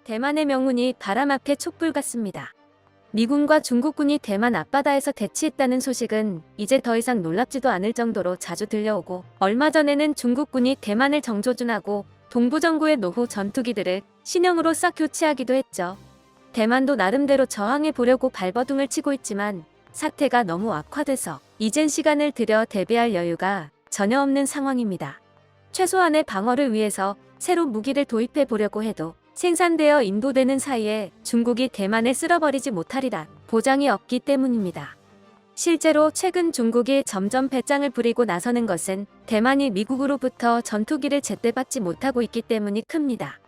대만의 명운이 바람 앞에 촛불 같습니다. 미군과 중국군이 대만 앞바다에서 대치했다는 소식은 이제 더 이상 놀랍지도 않을 정도로 자주 들려오고, 얼마 전에는 중국군이 대만을 정조준하고 동부정구의 노후 전투기들을 신형으로 싹 교체하기도 했죠. 대만도 나름대로 저항해 보려고 발버둥을 치고 있지만 사태가 너무 악화돼서 이젠 시간을 들여 대비할 여유가 전혀 없는 상황입니다. 최소한의 방어를 위해서 새로 무기를 도입해 보려고 해도 생산되어 인도되는 사이에 중국이 대만을 쓸어버리지 못하리란 보장이 없기 때문입니다. 실제로 최근 중국이 점점 배짱을 부리고 나서는 것은 대만이 미국으로부터 전투기를 제때 받지 못하고 있기 때문이 큽니다.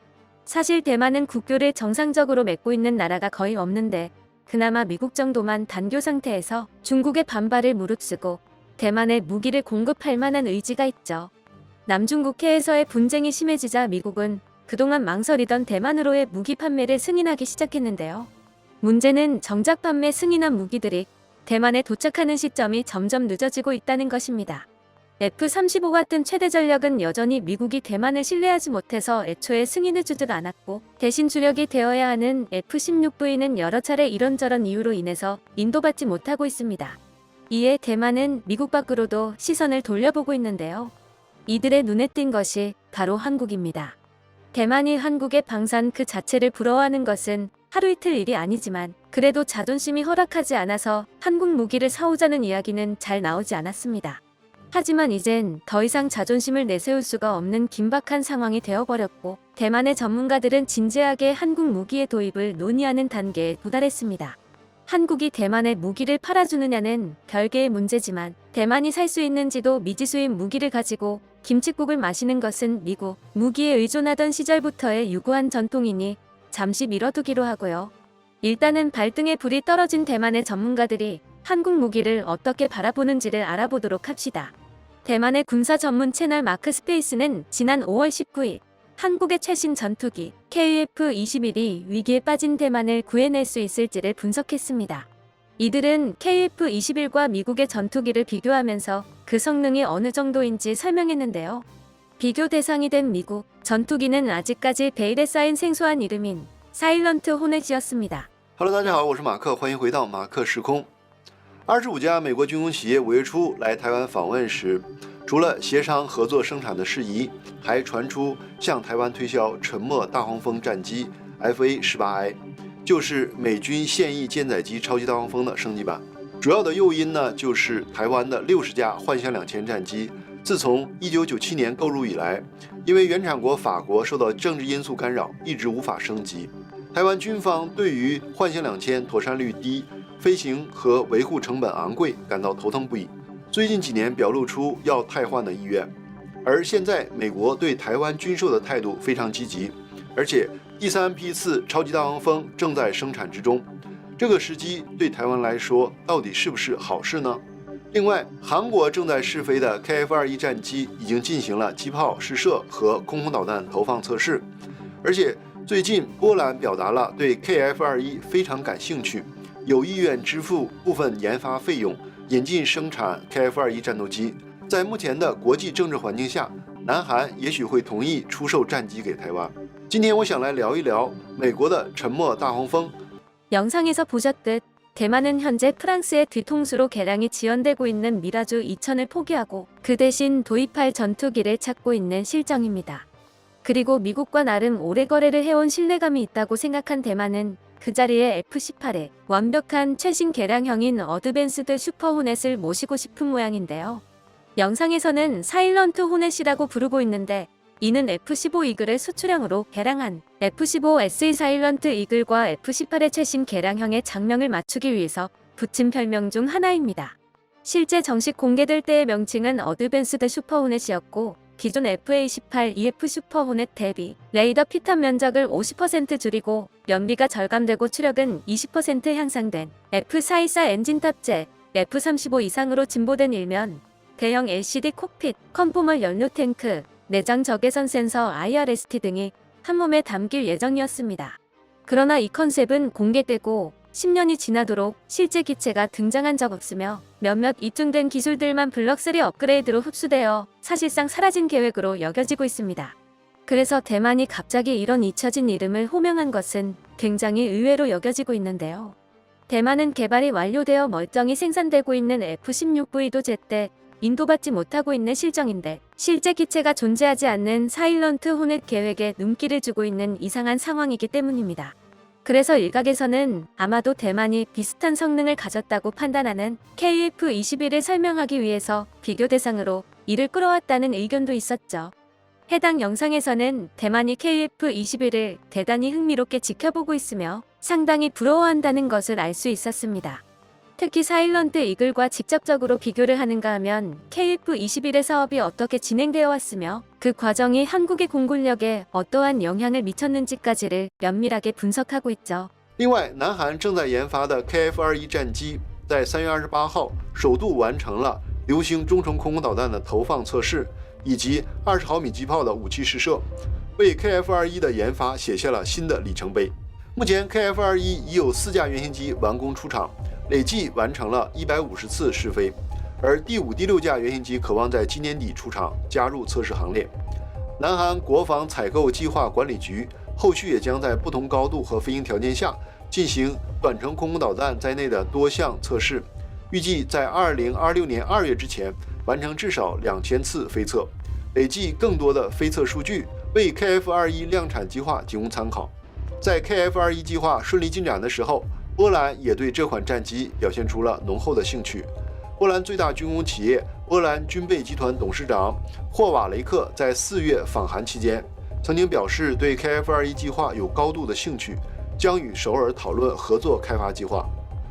사실 대만은 국교를 정상적으로 맺고 있는 나라가 거의 없는데 그나마 미국 정도만 단교 상태에서 중국의 반발을 무릅쓰고 대만에 무기를 공급할 만한 의지가 있죠. 남중국해에서의 분쟁이 심해지자 미국은 그동안 망설이던 대만으로의 무기 판매를 승인하기 시작했는데요. 문제는 정작 판매 승인한 무기들이 대만에 도착하는 시점이 점점 늦어지고 있다는 것입니다. F-35 같은 최대 전력은 여전히 미국이 대만을 신뢰하지 못해서 애초에 승인을 주질 않았고, 대신 주력이 되어야 하는 F-16V는 여러 차례 이런저런 이유로 인해서 인도받지 못하고 있습니다. 이에 대만은 미국 밖으로도 시선을 돌려보고 있는데요. 이들의 눈에 띈 것이 바로 한국입니다. 대만이 한국의 방산 그 자체를 부러워하는 것은 하루 이틀 일이 아니지만 그래도 자존심이 허락하지 않아서 한국 무기를 사오자는 이야기는 잘 나오지 않았습니다. 하지만 이젠 더 이상 자존심을 내세울 수가 없는 긴박한 상황이 되어버렸고, 대만의 전문가들은 진지하게 한국 무기의 도입을 논의하는 단계에 도달했습니다. 한국이 대만에 무기를 팔아주느냐는 별개의 문제지만 대만이 살 수 있는지도 미지수인 무기를 가지고 김칫국을 마시는 것은 미국 무기에 의존하던 시절부터의 유구한 전통이니 잠시 미뤄두기로 하고요. 일단은 발등에 불이 떨어진 대만의 전문가들이 한국 무기를 어떻게 바라보는지를 알아보도록 합시다. 대만의 군사 전문 채널 마크스페이스는 지난 5월 19일 한국의 최신 전투기 KF-21이 위기에 빠진 대만을 구해낼 수 있을지를 분석했습니다. 이들은 KF-21과 미국의 전투기를 비교하면서 그 성능이 어느 정도인지 설명했는데요. 비교 대상이 된 미국 전투기는 아직까지 베일에 쌓인 생소한 이름인 사일런트 호넷이었습니다. Hello， 大家好，我是马克，欢迎回到马克时空。25家美国军工企业5月初来台湾访问时，除了协商合作生产的事宜，还传出向台湾推销沉默大黄蜂战机 FA-18I， 就是美军现役舰载机超级大黄蜂的升级版。主要的诱因呢，就是台湾的60架幻象2000战机，自从1997年购入以来，因为原产国法国受到政治因素干扰，一直无法升级。台湾军方对于幻象2000妥善率低、飞行和维护成本昂贵感到头疼不已，最近几年表露出要汰换的意愿。而现在美国对台湾军售的态度非常积极，而且第3批次超级大黄蜂正在生产之中。这个时机对台湾来说到底是不是好事呢？另外，韩国正在试飞的 KF-21 战机已经进行了机炮试射和空空导弹投放测试，而且最近波兰表达了对 KF-21 非常感兴趣，有意愿支付部分研发费用，引进生产 KF-21 战斗机。在目前的国际政治环境下，南韩也许会同意出售战机给台湾。今天我想来聊一聊美国的沉默大黄蜂。 영상에서 보셨듯 대만은 현재 프랑스의 뒤통수로 개량이 지연되고 있는 미라주 2000을 포기하고 그 대신 도입할 전투기를 찾고 있는 실정입니다. 그리고 미국과 나름 오래 거래를 해온 신뢰감이 있다고 생각한 대만은 그 자리에 F-18에 완벽한 최신 개량형인 어드밴스드 슈퍼 호넷을 모시고 싶은 모양인데요. 영상에서는 사일런트 호넷이라고 부르고 있는데 이는 F-15 이글을 수출형으로 개량한 F-15SE 사일런트 이글과 F-18의 최신 개량형의 장명을 맞추기 위해서 붙인 별명 중 하나입니다. 실제 정식 공개될 때의 명칭은 어드밴스드 슈퍼 호넷이었고, 기존 FA-18 EF 슈퍼 호넷 대비 레이더 피탄 면적을 50% 줄이고 연비가 절감되고 추력은 20% 향상된 F-424 엔진 탑재 F-35 이상으로 진보된 일면 대형 LCD 콕핏, 컨포멀 연료 탱크, 내장 적외선 센서 IRST 등이 한 몸에 담길 예정이었습니다. 그러나 이 컨셉은 공개되고 10년이 지나도록 실제 기체가 등장한 적 없으며 몇몇 입증된 기술들만 블록3 업그레이드로 흡수되어 사실상 사라진 계획으로 여겨지고 있습니다. 그래서 대만이 갑자기 이런 잊혀진 이름을 호명한 것은 굉장히 의외로 여겨지고 있는데요. 대만은 개발이 완료되어 멀쩡히 생산되고 있는 F-16V도 제때 인도받지 못하고 있는 실정인데 실제 기체가 존재하지 않는 사일런트 호넷 계획에 눈길을 주고 있는 이상한 상황이기 때문입니다. 그래서 일각에서는 아마도 대만이 비슷한 성능을 가졌다고 판단하는 KF-21을 설명하기 위해서 비교 대상으로 이를 끌어왔다는 의견도 있었죠. 해당 영상에서는 대만이 KF-21을 대단히 흥미롭게 지켜보고 있으며 상당히 부러워한다는 것을 알 수 있었습니다. 특히 사일런트 이글과 직접적으로 비교를 하는가 하면 KF-21의 사업이 어떻게 진행되어 왔으며 그 과정이 한국의 공군력에 어떠한 영향을 미쳤는지까지를 면밀하게 분석하고 있죠. 另外，南韩正在研发的 KF-21战机在3月28号首度完成了流星中程空空导弹的投放测试，以及20毫米机炮的武器试射，为 KF-21的研发写下了新的里程碑。目前 KF-21已有4架原型机完工出厂，累计完成了150次试飞，而第5、第6架原型机可望在今年底出厂，加入测试行列。南韩国防采购计划管理局后续也将在不同高度和飞行条件下进行短程空空导弹在内的多项测试，预计在2026年2月之前完成至少2000次飞测，累计更多的飞测数据，为 KF-21量产计划提供参考。在 KF-21计划顺利进展的时候，波兰也对这款战机表现出了浓厚的兴趣。波兰最大军工企业波兰军备集团董事长霍瓦雷克在4月访韩期间，曾经表示对 KF-21计划有高度的兴趣，将与首尔讨论合作开发计划。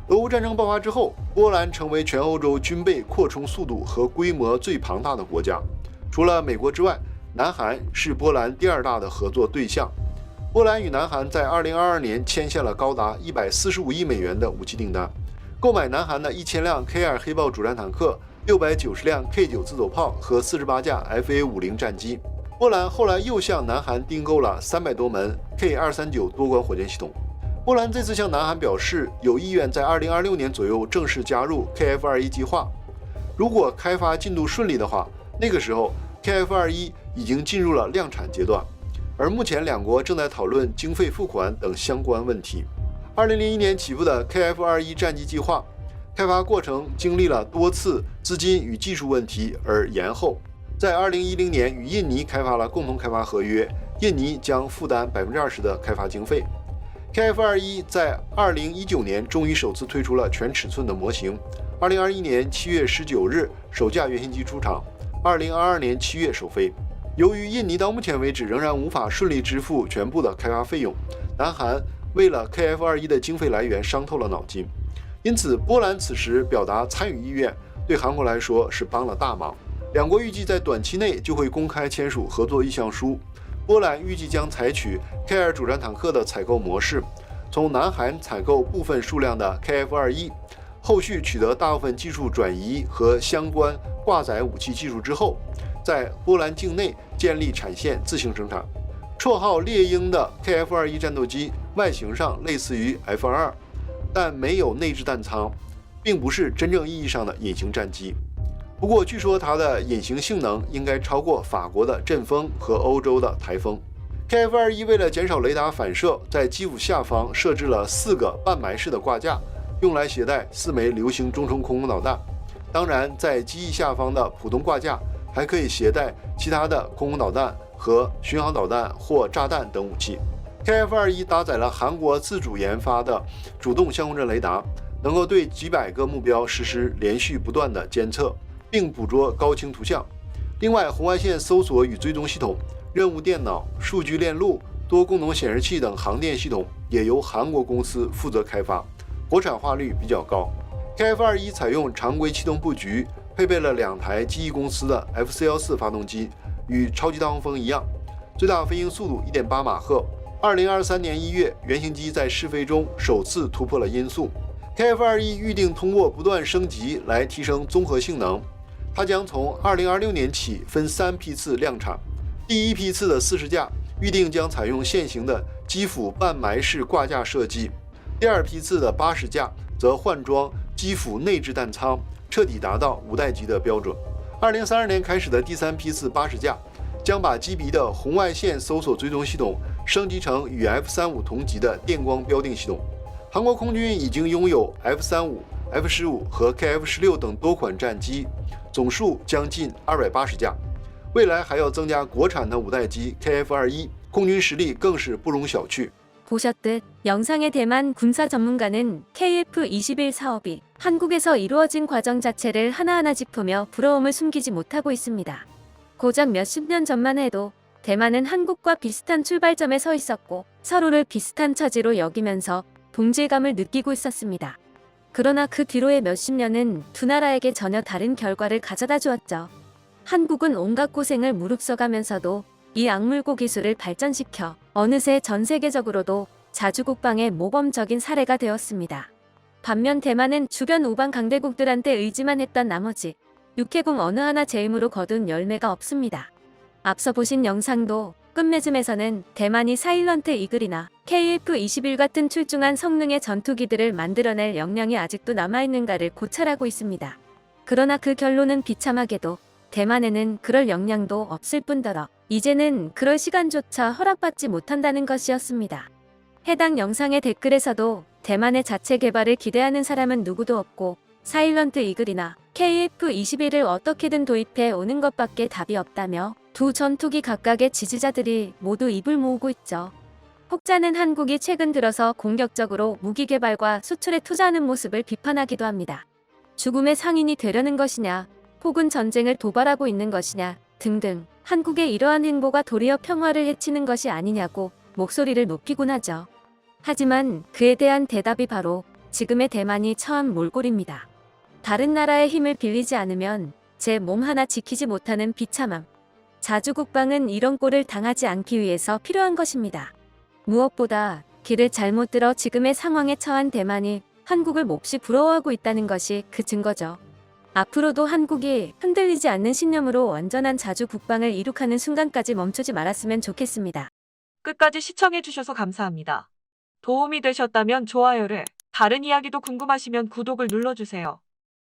俄乌战争爆发之后，波兰成为全欧洲军备扩充速度和规模最庞大的国家。除了美国之外，南韩是波兰第2大的合作对象。波兰与南韩在2022年签下了高达145亿美元的武器订单，购买南韩的1000辆 K2 黑豹主战坦克、690辆 K9 自走炮和48架 FA-50战机。波兰后来又向南韩订购了300多门 K239多管火箭系统。波兰这次向南韩表示有意愿在2026年左右正式加入 KF-21计划。如果开发进度顺利的话，那个时候 KF-21已经进入了量产阶段。而目前两国正在讨论经费付款等相关问题。2001年起步的 KF-21战机计划开发过程经历了多次资金与技术问题而延后，在2010年与印尼开发了共同开发合约，印尼将负担20%的开发经费。KF-21在2019年终于首次推出了全尺寸的模型，2021年7月19日首架原型机出厂，2022年7月首飞。由于印尼到目前为止仍然无法顺利支付全部的开发费用，南韩为了 KF-21的经费来源伤透了脑筋。因此，波兰此时表达参与意愿，对韩国来说是帮了大忙。两国预计在短期内就会公开签署合作意向书。波兰预计将采取 K2 主战坦克的采购模式，从南韩采购部分数量的 KF-21，后续取得大部分技术转移和相关挂载武器技术之后，在波兰境内建立产线自行生产。绰号猎鹰的 KF-21战斗机外形上类似于 F-22，但没有内置弹舱，并不是真正意义上的隐形战机。不过据说它的隐形性能应该超过法国的阵风和欧洲的台风。KF-21为了减少雷达反射，在机腹下方设置了4个半埋式的挂架，用来携带4枚流星中程空空导弹。当然，在机翼下方的普通挂架还可以携带其他的空空导弹和巡航导弹或炸弹等武器。KF-21搭载了韩国自主研发的主动相控阵雷达，能够对几百个目标实施连续不断的监测，并捕捉高清图像。另外，红外线搜索与追踪系统、任务电脑、数据链路、多功能显示器等航电系统也由韩国公司负责开发，国产化率比较高。KF-21采用常规气动布局，配备了2台机翼公司的 F414发动机，与超级大黄蜂一样，最大飞行速度 1.8 马赫。2023年1月，原型机在试飞中首次突破了音速。KF-21预定通过不断升级来提升综合性能，它将从2026年起分3批次量产。第1批次的40架预定将采用现行的机腹半埋式挂架设计，第2批次的80架则换装机腹内置弹舱，彻底达到5代机的标准。2032年开始的第3批次80架将把机鼻的红外线搜索追踪系统升级成与 F-35同级的电光标定系统。韩国空军已经拥有 F-35、F-15和 KF-16等多款战机，总数将近280架。未来还要增加国产的5代机 KF-21，空军实力更是不容小觑。 보셨듯 영상의 대만 군사 전문가는 KF-21 사업이 한국에서 이루어진 과정 자체를 하나하나 짚으며 부러움을 숨기지 못하고 있습니다. 고작 몇십 년 전만 해도 대만은 한국과 비슷한 출발점에 서 있었고 서로를 비슷한 처지로 여기면서 동질감을 느끼고 있었습니다. 그러나 그 뒤로의 몇십 년은 두 나라에게 전혀 다른 결과를 가져다 주었죠. 한국은 온갖 고생을 무릅써가면서도 이 악물고 기술을 발전시켜 어느새 전 세계적으로도 자주국방의 모범적인 사례가 되었습니다. 반면 대만은 주변 우방 강대국들한테 의지만 했던 나머지 육해공 어느 하나 제 힘으로 거둔 열매가 없습니다. 앞서 보신 영상도 끝맺음에서는 대만이 사일런트 이글이나 KF-21 같은 출중한 성능의 전투기들을 만들어낼 역량이 아직도 남아있는가를 고찰하고 있습니다. 그러나 그 결론은 비참하게도 대만에는 그럴 역량도 없을 뿐더러 이제는 그럴 시간조차 허락받지 못한다는 것이었습니다. 해당 영상의 댓글에서도 대만의 자체 개발을 기대하는 사람은 누구도 없고 사일런트 이글이나 KF-21을 어떻게든 도입해 오는 것밖에 답이 없다며 두 전투기 각각의 지지자들이 모두 입을 모으고 있죠. 혹자는 한국이 최근 들어서 공격적으로 무기 개발과 수출에 투자하는 모습을 비판하기도 합니다. 죽음의 상인이 되려는 것이냐, 혹은 전쟁을 도발하고 있는 것이냐 등등 한국의 이러한 행보가 도리어 평화를 해치는 것이 아니냐고 목소리를 높이곤 하죠. 하지만 그에 대한 대답이 바로 지금의 대만이 처한 몰골입니다. 다른 나라의 힘을 빌리지 않으면 제 몸 하나 지키지 못하는 비참함. 자주국방은 이런 꼴을 당하지 않기 위해서 필요한 것입니다. 무엇보다 길을 잘못 들어 지금의 상황에 처한 대만이 한국을 몹시 부러워하고 있다는 것이 그 증거죠. 앞으로도 한국이 흔들리지 않는 신념으로 완전한 자주국방을 이룩하는 순간까지 멈추지 말았으면 좋겠습니다. 끝까지 시청해주셔서 감사합니다. 도움이 되셨다면 좋아요를, 다른 이야기도 궁금하시면 구독을 눌러주세요.